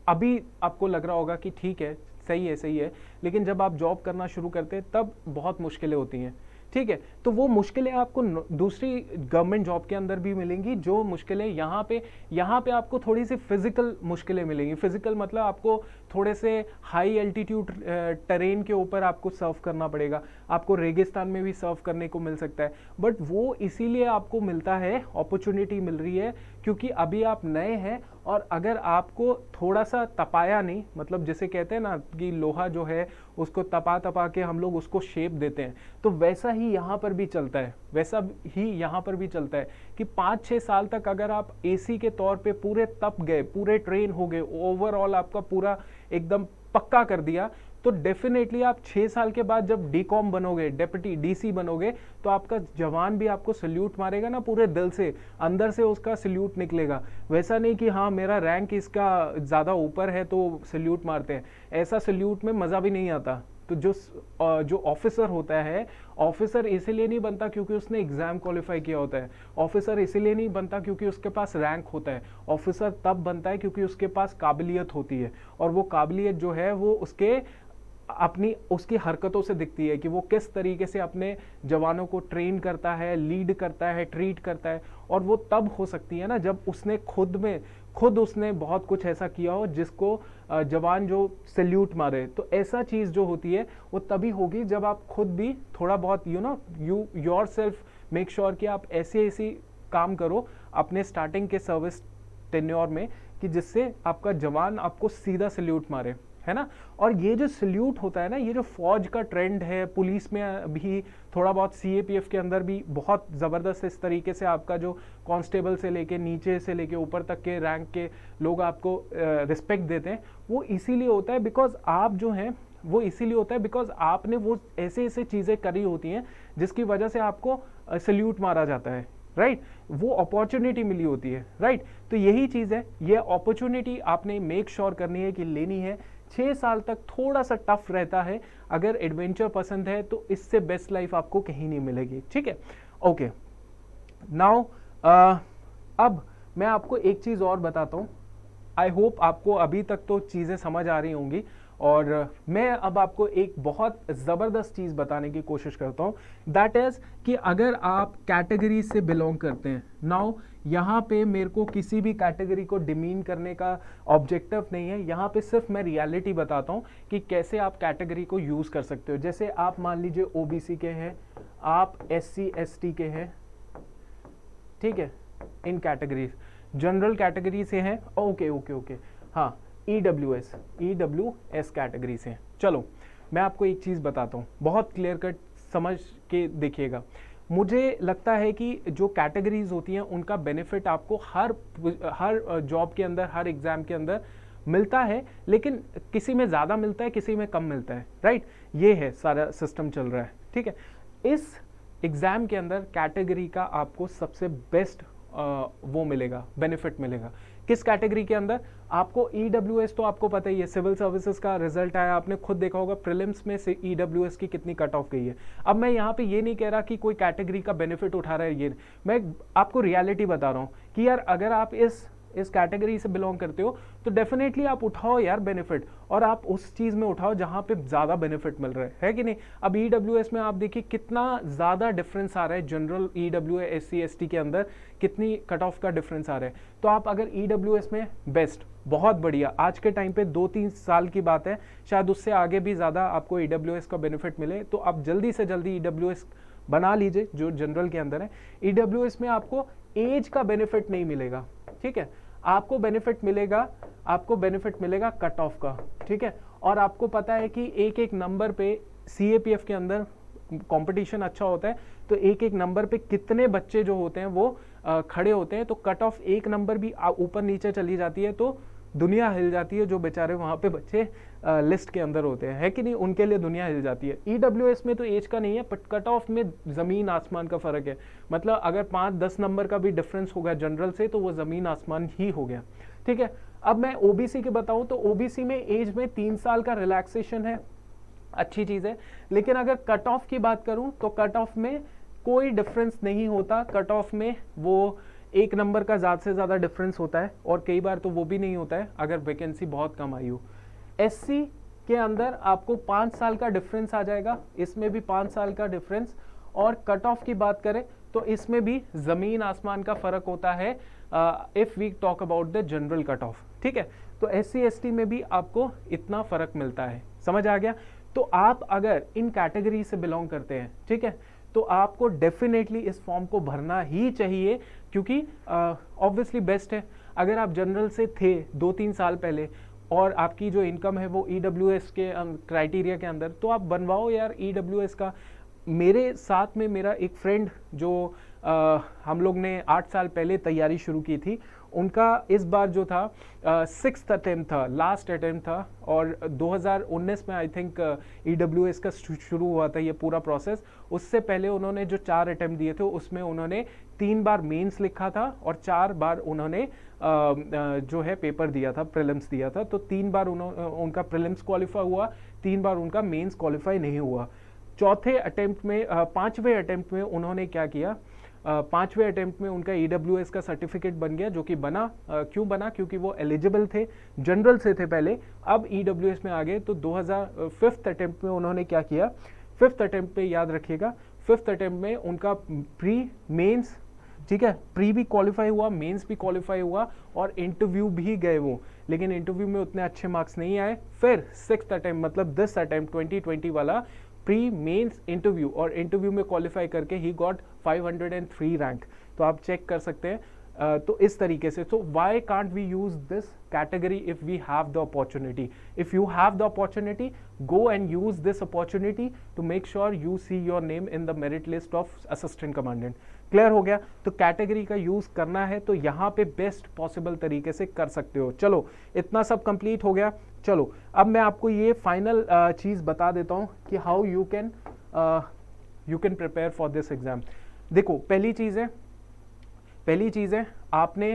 अभी आपको लग रहा होगा कि ठीक है, सही है, लेकिन जब आप जॉब करना शुरू करते हैं तब बहुत मुश्किलें होती हैं। ठीक है, तो वो मुश्किलें आपको दूसरी गवर्नमेंट जॉब के अंदर भी मिलेंगी। जो मुश्किलें यहाँ पे आपको थोड़ी सी फिजिकल मुश्किलें मिलेंगी। फिजिकल मतलब आपको थोड़े से हाई एल्टीट्यूड टेरेन के ऊपर आपको सर्व करना पड़ेगा, आपको रेगिस्तान में भी सर्व करने को मिल सकता है। बट वो इसीलिए आपको मिलता है, अपॉर्चुनिटी मिल रही है क्योंकि अभी आप नए हैं। और अगर आपको थोड़ा सा तपाया नहीं, मतलब जिसे कहते हैं ना कि लोहा जो है उसको तपा के हम लोग उसको शेप देते हैं, तो वैसा ही यहाँ पर भी चलता है, कि 5-6 साल तक अगर आप एसी के तौर पे पूरे तप गए, पूरे ट्रेन हो गए, ओवरऑल आपका पूरा एकदम पक्का कर दिया, तो डेफिनेटली आप 6 साल के बाद जब डीकॉम बनोगे, डेप्यूटी डीसी बनोगे, तो आपका जवान भी आपको सल्यूट मारेगा ना, पूरे दिल से, अंदर से उसका सल्यूट निकलेगा। वैसा नहीं कि हाँ मेरा रैंक इसका ज़्यादा ऊपर है तो सल्यूट मारते हैं, ऐसा सल्यूट में मज़ा भी नहीं आता। तो जो ऑफिसर होता है, ऑफिसर इसीलिए नहीं बनता क्योंकि उसने एग्जाम क्वालिफाई किया होता है, ऑफिसर इसीलिए नहीं बनता क्योंकि उसके पास रैंक होता है, ऑफिसर तब बनता है क्योंकि उसके पास काबिलियत होती है। और वो काबिलियत जो है वो उसकी हरकतों से दिखती है कि वो किस तरीके से अपने जवानों को ट्रेन करता है, लीड करता है, ट्रीट करता है। और वो तब हो सकती है ना जब उसने खुद उसने बहुत कुछ ऐसा किया हो जिसको जवान जो सल्यूट मारे। तो ऐसा चीज़ जो होती है वो तभी होगी जब आप खुद भी थोड़ा बहुत यू योरसेल्फ मेक श्योर कि आप ऐसे काम करो अपने स्टार्टिंग के सर्विस टेन्योर में कि जिससे आपका जवान आपको सीधा सल्यूट मारे, है ना। और ये जो सल्यूट होता है ना, ये जो फौज का ट्रेंड है, पुलिस में भी थोड़ा बहुत, सीएपीएफ के अंदर भी बहुत ज़बरदस्त इस तरीके से आपका जो कांस्टेबल से लेके नीचे से लेके ऊपर तक के रैंक के लोग आपको रिस्पेक्ट देते हैं, वो इसीलिए होता है बिकॉज आप जो हैं वो इसीलिए होता है बिकॉज आपने वो ऐसे चीज़ें करी होती हैं जिसकी वजह से आपको सल्यूट मारा जाता है, राइट। वो अपॉर्चुनिटी मिली होती है, राइट। तो यही चीज़ है, ये अपॉर्चुनिटी आपने मेक श्योर करनी है कि लेनी है। 6 साल तक थोड़ा सा टफ रहता है, अगर एडवेंचर पसंद है तो इससे बेस्ट लाइफ आपको कहीं नहीं मिलेगी, ठीक है। ओके, नाउ अब मैं आपको एक चीज़ और बताता हूँ। आई होप आपको अभी तक तो चीज़ें समझ आ रही होंगी, और मैं अब आपको एक बहुत ज़बरदस्त चीज़ बताने की कोशिश करता हूँ, दैट इज़ कि अगर आप कैटेगरी से बिलोंग करते हैं, नाउ यहाँ पे मेरे को किसी भी कैटेगरी को डिमीन करने का ऑब्जेक्टिव नहीं है, यहाँ पे सिर्फ मैं रियलिटी बताता हूँ कि कैसे आप कैटेगरी को यूज़ कर सकते हो। जैसे आप मान लीजिए ओबीसी के हैं, आप SC ST के हैं, ठीक है, इन कैटेगरीज, जनरल कैटेगरी से हैं, ओके ओके ओके, हाँ, EWS कैटेगरी से हैं। चलो मैं आपको एक चीज़ बताता हूँ, बहुत क्लियर कट समझ के देखिएगा। मुझे लगता है कि जो कैटेगरीज होती हैं उनका बेनिफिट आपको हर जॉब के अंदर, हर एग्ज़ाम के अंदर मिलता है, लेकिन किसी में ज़्यादा मिलता है, किसी में कम मिलता है, राइट? ये है सारा सिस्टम चल रहा है, ठीक है। इस एग्ज़ाम के अंदर कैटेगरी का आपको सबसे बेस्ट वो मिलेगा, बेनिफिट मिलेगा। किस कैटेगरी के अंदर? आपको EWS तो आपको पता ही है, सिविल सर्विसेज का रिजल्ट आया, आपने खुद देखा होगा प्रीलिम्स में से EWS की कितनी कट ऑफ गई है। अब मैं यहाँ पे ये नहीं कह रहा कि कोई कैटेगरी का बेनिफिट उठा रहा है, ये मैं आपको रियलिटी बता रहा हूँ कि यार अगर आप इस कैटेगरी से बिलोंग करते हो तो डेफिनेटली आप उठाओ यार बेनिफिट, और आप उस चीज़ में उठाओ जहाँ पे ज़्यादा बेनिफिट मिल रहा है कि नहीं? अब EWS में आप देखिए कितना ज़्यादा डिफरेंस आ रहा है, जनरल EWS SC ST के अंदर कितनी कट ऑफ का डिफरेंस आ रहा है। तो आप अगर EWS में बेस्ट, बहुत बढ़िया, आज के टाइम पे 2-3 साल की बात है, शायद उससे आगे भी ज़्यादा आपको EWS का बेनिफिट मिले, तो आप जल्दी से जल्दी EWS बना लीजिए जो जनरल के अंदर है। EWS में आपको एज का बेनिफिट नहीं मिलेगा, ठीक है, आपको बेनिफिट मिलेगा कट ऑफ का, ठीक है। और आपको पता है कि एक एक नंबर पे CAPF के अंदर कंपटीशन अच्छा होता है, तो एक एक नंबर पे कितने बच्चे जो होते हैं वो खड़े होते हैं, तो कट ऑफ एक नंबर भी ऊपर नीचे चली जाती है तो दुनिया हिल जाती है। जो बेचारे वहाँ पे बच्चे लिस्ट के अंदर होते हैं, है कि नहीं, उनके लिए दुनिया हिल जाती है। EWS में तो एज का नहीं है, बट कट ऑफ में ज़मीन आसमान का फ़र्क है। मतलब अगर 5-10 नंबर का भी डिफरेंस होगा जनरल से, तो वो ज़मीन आसमान ही हो गया, ठीक है। अब मैं OBC के बताऊँ तो OBC में एज में 3 साल का रिलैक्सेशन है, अच्छी चीज़ है। लेकिन अगर कट ऑफ की बात करूँ तो कट ऑफ में कोई डिफरेंस नहीं होता। कट ऑफ में वो एक नंबर का ज़्यादा से ज़्यादा डिफरेंस होता है, और कई बार तो वो भी नहीं होता है अगर वैकेंसी बहुत कम आई हो। SC के अंदर आपको 5 साल का डिफरेंस आ जाएगा, इसमें भी 5 साल का डिफरेंस। और कट ऑफ की बात करें तो इसमें भी ज़मीन आसमान का फ़र्क होता है, if we talk about the general cut off, ठीक है। तो SC ST में भी आपको इतना फ़र्क मिलता है, समझ आ गया? तो आप अगर इन कैटेगरी से बिलोंग करते हैं, ठीक है, तो आपको डेफिनेटली इस फॉर्म को भरना ही चाहिए, क्योंकि ऑब्वियसली बेस्ट है। अगर आप जनरल से थे 2-3 साल पहले और आपकी जो इनकम है वो EWS के क्राइटेरिया के अंदर, तो आप बनवाओ यार EWS का। मेरे साथ में मेरा एक फ्रेंड जो हम लोग ने 8 साल पहले तैयारी शुरू की थी, उनका इस बार जो था 6th अटेम्प्ट था, लास्ट अटेम्प्ट था, और 2019 में आई थिंक EWS का शुरू हुआ था ये पूरा प्रोसेस। उससे पहले उन्होंने जो 4 अटेम्प्ट दिए थे उसमें उन्होंने 3 बार मेंस लिखा था और 4 बार उन्होंने जो है पेपर दिया था, प्रीलिम्स दिया था। तो 3 बार उनका प्रीलिम्स क्वालिफाई हुआ, 3 बार उनका मेंस क्वालिफाई नहीं हुआ। चौथे अटेम्प्ट में 5वें अटेम्प्ट में उन्होंने क्या किया, 5वें अटेम्प्ट में उनका EWS का सर्टिफिकेट बन गया, जो कि बना क्यों बना, क्योंकि वो एलिजिबल थे, जनरल से थे पहले, अब EWS में आ गए। तो 5th अटेम्प्ट में उन्होंने क्या किया, 5th अटेम्प्ट पे याद रखिएगा, 5th अटेम्प्ट में उनका प्री मेंस, ठीक है, प्री भी क्वालिफाई हुआ, मेंस भी क्वालिफाई हुआ, और इंटरव्यू भी गए वो, लेकिन इंटरव्यू में उतने अच्छे मार्क्स नहीं आए। फिर 6th अटेम्प्ट मतलब दिस अटेम्प्ट 2020 वाला प्री मेंस इंटरव्यू, और इंटरव्यू में क्वालिफाई करके ही गॉट 503 रैंक। तो आप चेक कर सकते हैं। तो इस तरीके से, तो why can't we use this category if we have the opportunity? If you have the opportunity, go and use this opportunity to make sure you see your name in the merit list of assistant commandant. Clear हो गया? तो category का use करना है तो यहाँ पे best possible तरीके से कर सकते हो। चलो इतना सब कंप्लीट हो गया। चलो अब मैं आपको ये फाइनल चीज बता देता हूँ कि how you can prepare for this exam. देखो पहली चीज़ है आपने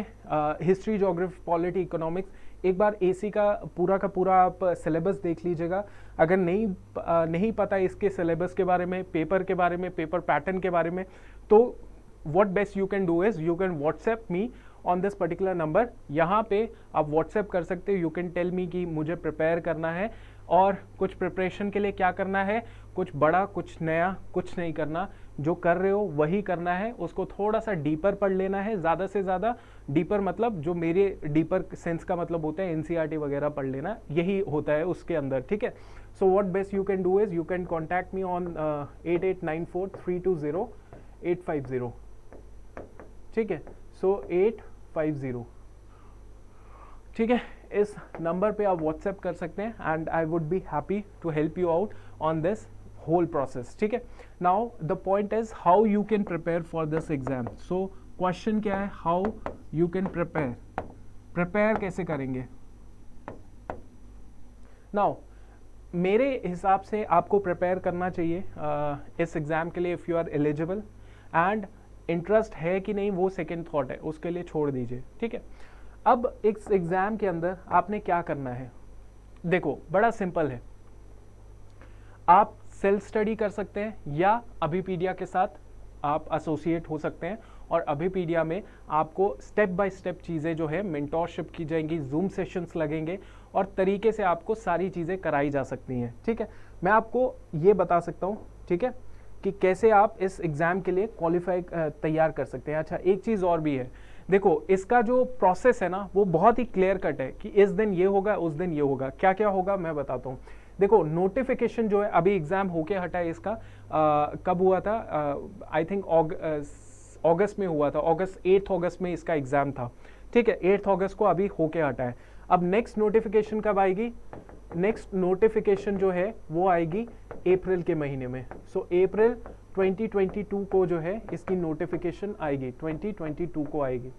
हिस्ट्री, ज्योग्राफी, पॉलिटी, इकोनॉमिक्स एक बार AC का पूरा आप सिलेबस देख लीजिएगा। अगर नहीं पता इसके सिलेबस के बारे में, पेपर के बारे में, पेपर पैटर्न के बारे में, तो what best you can do is you can WhatsApp me on this particular number. यहाँ पे आप व्हाट्सएप कर सकते हो, यू कैन टेल मी कि मुझे प्रिपेयर करना है और कुछ प्रिपरेशन के लिए क्या करना है, कुछ बड़ा कुछ नया कुछ नहीं करना, जो कर रहे हो वही करना है, उसको थोड़ा सा डीपर पढ़ लेना है, ज़्यादा से ज़्यादा डीपर मतलब जो मेरे डीपर सेंस का मतलब होता है एनसीईआरटी वगैरह पढ़ लेना, यही होता है उसके अंदर, ठीक है। So what best you can do is you can contact me on 8894320850, ठीक है। सो 850, ठीक है, इस नंबर पे आप व्हाट्सएप कर सकते हैं and I would be happy to help you out on this whole process, ठीक है। Now the point is how you can prepare for this exam. So question क्या है, हाउ यू कैन प्रिपेयर कैसे करेंगे। Now मेरे हिसाब से आपको प्रिपेयर करना चाहिए इस एग्जाम के लिए, if you are eligible and interest है कि नहीं वो सेकेंड थॉट है, उसके लिए छोड़ दीजिए, ठीक है। अब इस एग्जाम के अंदर आपने क्या करना है, देखो बड़ा सिंपल है, आप सेल्फ स्टडी कर सकते हैं या अभिपीडिया के साथ आप एसोसिएट हो सकते हैं, और अभिपीडिया में आपको स्टेप बाय स्टेप चीज़ें जो है मेंटोरशिप की जाएंगी, जूम सेशंस लगेंगे और तरीके से आपको सारी चीज़ें कराई जा सकती हैं, ठीक है। मैं आपको ये बता सकता हूँ, ठीक है, कि कैसे आप इस एग्ज़ाम के लिए क्वालिफाई तैयार कर सकते हैं। अच्छा, एक चीज़ और भी है, देखो इसका जो प्रोसेस है ना वो बहुत ही क्लियर कट है कि इस दिन ये होगा उस दिन ये होगा, क्या क्या होगा मैं बताता हूँ। देखो नोटिफिकेशन जो है अभी एग्जाम होके हटा है इसका, कब हुआ था, आई थिंक अगस्त में हुआ था, 8 अगस्त में इसका एग्जाम था, ठीक है। 8 अगस्त को अभी होके हटा है। अब नेक्स्ट नोटिफिकेशन कब आएगी, नेक्स्ट नोटिफिकेशन जो है वो आएगी अप्रैल के महीने में। सो अप्रैल 2022 को जो है इसकी नोटिफिकेशन आएगी, 2022 को आएगी,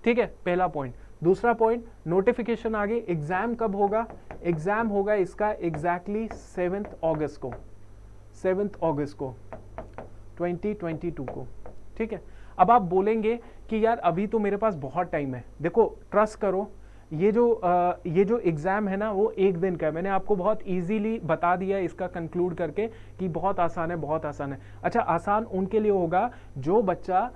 ठीक है, पहला पॉइंट। दूसरा पॉइंट, नोटिफिकेशन आ गई, एग्जाम कब होगा, एग्जाम होगा इसका एग्जैक्टली 7 अगस्त को, 7 अगस्त को 2022 को, ठीक है। अब आप बोलेंगे कि यार अभी तो मेरे पास बहुत टाइम है, देखो ट्रस्ट करो, ये जो एग्ज़ाम है ना वो एक दिन का है, मैंने आपको बहुत इजीली बता दिया इसका कंक्लूड करके कि बहुत आसान है, बहुत आसान है। अच्छा, आसान उनके लिए होगा जो बच्चा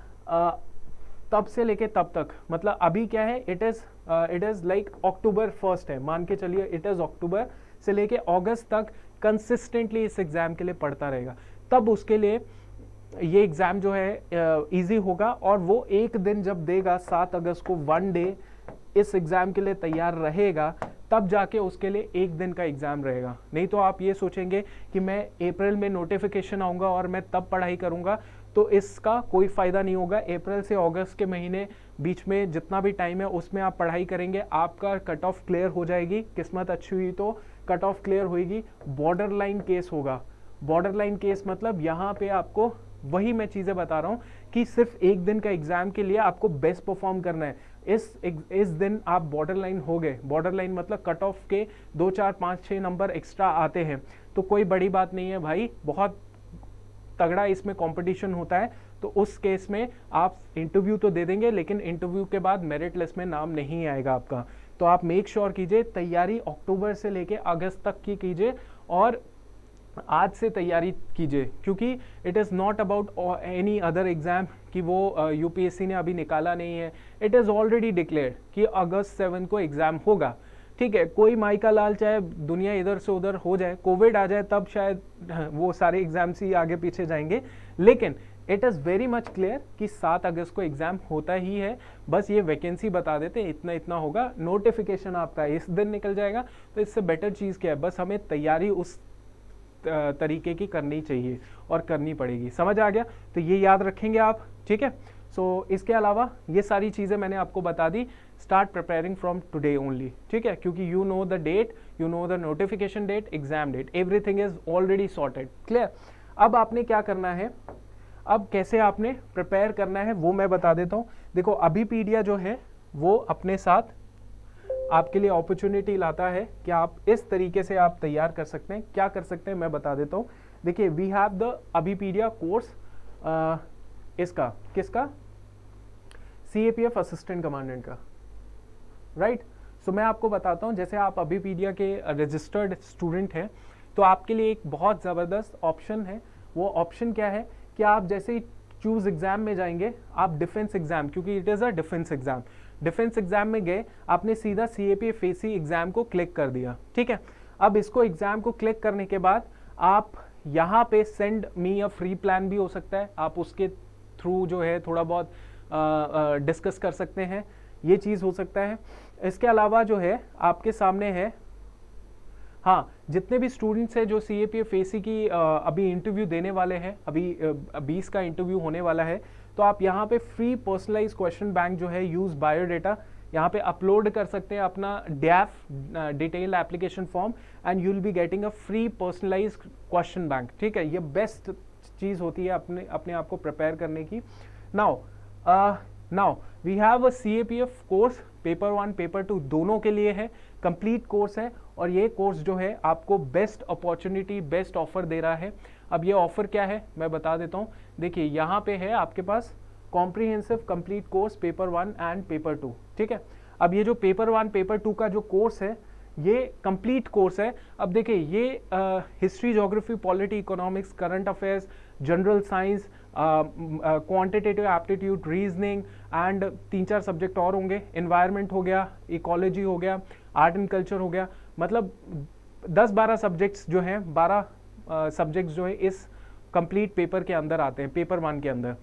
तब से लेके तब तक, मतलब अभी क्या है, इट इज़ लाइक अक्टूबर 1 है, मान के चलिए इट इज़ अक्टूबर से लेके अगस्त तक कंसिस्टेंटली इस एग्ज़ाम के लिए पढ़ता रहेगा, तब उसके लिए ये एग्ज़ाम जो है इजी होगा। और वो एक दिन जब देगा 7 अगस्त को, 1 डे इस एग्ज़ाम के लिए तैयार रहेगा, तब जाके उसके लिए एक दिन का एग्ज़ाम रहेगा। नहीं तो आप ये सोचेंगे कि मैं अप्रैल में नोटिफिकेशन आऊँगा और मैं तब पढ़ाई करूँगा, तो इसका कोई फ़ायदा नहीं होगा। अप्रैल से अगस्त के महीने बीच में जितना भी टाइम है उसमें आप पढ़ाई करेंगे, आपका कट ऑफ क्लियर हो जाएगी, किस्मत अच्छी हुई तो कट ऑफ क्लियर होगी। बॉर्डर लाइन केस होगा, बॉर्डर लाइन केस मतलब यहाँ पे आपको वही मैं चीज़ें बता रहा हूँ कि सिर्फ एक दिन का एग्ज़ाम के लिए आपको बेस्ट परफॉर्म करना है। इस दिन आप बॉर्डर लाइन हो गए, बॉर्डर लाइन मतलब कट ऑफ के 2, 4, 5, 6 नंबर एक्स्ट्रा आते हैं, तो कोई बड़ी बात नहीं है भाई, बहुत तगड़ा इसमें कंपटीशन होता है। तो उस केस में आप इंटरव्यू तो दे देंगे, लेकिन इंटरव्यू के बाद मेरिट लिस्ट में नाम नहीं आएगा आपका। तो आप मेक श्योर कीजिए तैयारी अक्टूबर से लेके अगस्त तक की कीजिए, और आज से तैयारी कीजिए, क्योंकि it is not about any other exam कि वो यूपीएससी ने अभी निकाला नहीं है, इट इज़ ऑलरेडी डिक्लेयर्ड कि अगस्त 7 को एग्ज़ाम होगा, ठीक है। कोई माई का लाल चाहे दुनिया इधर से उधर हो जाए, कोविड आ जाए, तब शायद वो सारे एग्जाम्स ही आगे पीछे जाएंगे, लेकिन it is very much clear कि 7 अगस्त को एग्ज़ाम होता ही है। बस ये वैकेंसी बता देते हैं, इतना इतना होगा, नोटिफिकेशन आपका इस दिन निकल जाएगा। तो इससे बेटर चीज़ क्या है, बस हमें तैयारी उस तरीके की करनी चाहिए और करनी पड़ेगी, समझ आ गया। तो ये याद रखेंगे आप, ठीक है। सो इसके अलावा ये सारी चीज़ें मैंने आपको बता दी, start preparing from today only, ठीक है, क्योंकि you know the date, you know the notification date, exam date, everything is already sorted, clear. अब आपने क्या करना है, अब कैसे आपने प्रिपेयर करना है वो मैं बता देता हूँ। देखो अभिपीडिया जो है वो अपने साथ आपके लिए अपॉर्चुनिटी लाता है कि आप इस तरीके से आप तैयार कर सकते हैं। क्या कर सकते हैं मैं बता देता हूँ। देखिए we have the Abhipedia course, इसका किसका, CAPF असिस्टेंट कमांडेंट का, राइट। सो मैं आपको बताता हूँ, जैसे आप अभिपीडिया के रजिस्टर्ड स्टूडेंट हैं तो आपके लिए एक बहुत ज़बरदस्त ऑप्शन है। वो ऑप्शन क्या है कि आप जैसे ही चूज एग्जाम में जाएंगे, आप डिफेंस एग्जाम, क्योंकि it is a defence exam, defence exam में गए, आपने सीधा CAPF AC एग्जाम को क्लिक कर दिया, ठीक है। अब इसको एग्जाम को क्लिक करने के बाद आप यहाँ पे send me a free plan भी हो सकता है, आप उसके थ्रू जो है थोड़ा बहुत डिस्कस कर सकते हैं, ये चीज़ हो सकता है। इसके अलावा जो है आपके सामने है, हाँ, जितने भी स्टूडेंट्स हैं जो CAPF AC की अभी इंटरव्यू देने वाले हैं, अभी 20 का इंटरव्यू होने वाला है, तो आप यहाँ पे फ्री पर्सनलाइज क्वेश्चन बैंक जो है यूज बायोडेटा यहाँ पे अपलोड कर सकते हैं अपना DAF detail application form, and you will be getting a free personalise question bank, ठीक है। ये बेस्ट चीज़ होती है अपने आप को प्रिपेयर करने की। Now we have a CAPF course, paper 1 paper 2 दोनों के लिए है, कंप्लीट कोर्स है, और ये कोर्स जो है आपको बेस्ट अपॉर्चुनिटी, बेस्ट ऑफर दे रहा है। अब ये ऑफर क्या है मैं बता देता हूँ। देखिए यहाँ पे है आपके पास comprehensive complete course paper 1 and paper 2, ठीक है। अब ये जो पेपर 1 पेपर 2 का जो कोर्स है ये कंप्लीट कोर्स है। अब देखिए ये history, geography, polity, economics, current affairs, general science, quantitative aptitude, reasoning and 3-4 subject और होंगे, एनवायरनमेंट हो गया, इकोलॉजी हो गया, आर्ट एंड कल्चर हो गया, मतलब 10-12 सब्जेक्ट्स जो हैं, 12 सब्जेक्ट्स जो है इस कंप्लीट पेपर के अंदर आते हैं, पेपर 1 के अंदर।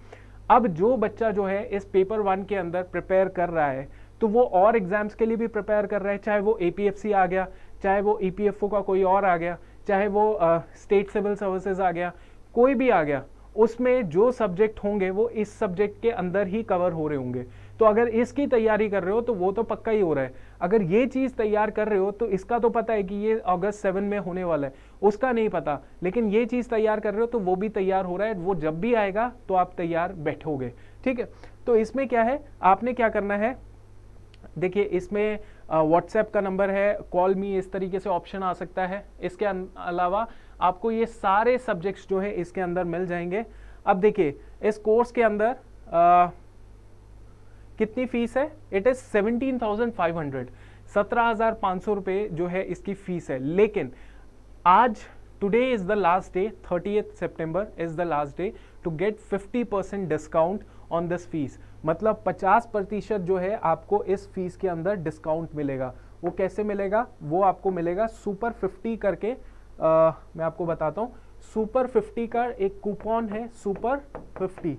अब जो बच्चा जो है इस पेपर 1 के अंदर प्रिपेयर कर रहा है तो वो और एग्जाम्स के लिए भी प्रिपेयर कर रहा है, चाहे वो APFC आ गया, चाहे वो EPFO का कोई और आ गया, चाहे वो स्टेट सिविल सर्विसेज आ गया, कोई भी आ गया, उसमें जो सब्जेक्ट होंगे वो इस सब्जेक्ट के अंदर ही कवर हो रहे होंगे। तो अगर इसकी तैयारी कर रहे हो तो वो तो पक्का ही हो रहा है, अगर ये चीज़ तैयार कर रहे हो तो इसका तो पता है कि ये अगस्त 7 में होने वाला है, उसका नहीं पता, लेकिन ये चीज़ तैयार कर रहे हो तो वो भी तैयार हो रहा है, वो जब भी आएगा तो आप तैयार बैठोगे, ठीक है। तो इसमें क्या है, आपने क्या करना है, देखिए इसमें व्हाट्सएप का नंबर है, कॉल मी, इस तरीके से ऑप्शन आ सकता है। इसके अलावा आपको ये सारे सब्जेक्ट्स जो है इसके अंदर मिल जाएंगे। अब देखिए इस कोर्स के अंदर कितनी फीस है, इट इज 17,500, 17,500 रुपये जो है इसकी फीस है। लेकिन आज today is the last day, 30th September is the last day to get 50% discount on this fees, मतलब 50% जो है आपको इस फीस के अंदर डिस्काउंट मिलेगा। वो कैसे मिलेगा, वो आपको मिलेगा सुपर 50 करके, मैं आपको बताता हूँ। सुपर 50 का एक कूपन है, सुपर 50,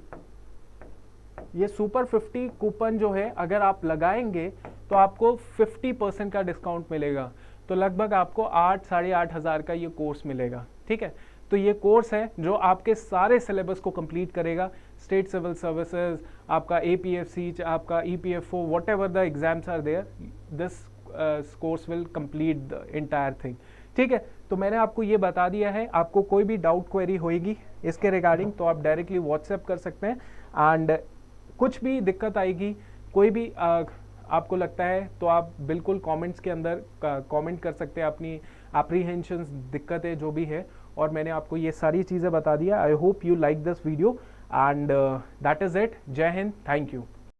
ये सुपर 50 कूपन जो है अगर आप लगाएंगे तो आपको 50% का डिस्काउंट मिलेगा, तो लगभग आपको 8-8.5 हज़ार का ये कोर्स मिलेगा, ठीक है। तो ये कोर्स है जो आपके सारे सिलेबस को कंप्लीट करेगा, स्टेट सिविल सर्विसेज, आपका APFC, आपका EPFO, whatever the exams are there, this course will complete the entire thing, ठीक है। तो मैंने आपको ये बता दिया है, आपको कोई भी डाउट क्वेरी होएगी इसके रिगार्डिंग तो आप डायरेक्टली व्हाट्सएप कर सकते हैं, एंड कुछ भी दिक्कत आएगी, कोई भी आपको लगता है तो आप बिल्कुल कमेंट्स के अंदर कमेंट कर सकते हैं, अपनी एप्रीहेंशंस, दिक्कतें जो भी है, और मैंने आपको ये सारी चीज़ें बता दिया। I hope you like this video and that is it. जय हिंद, थैंक यू।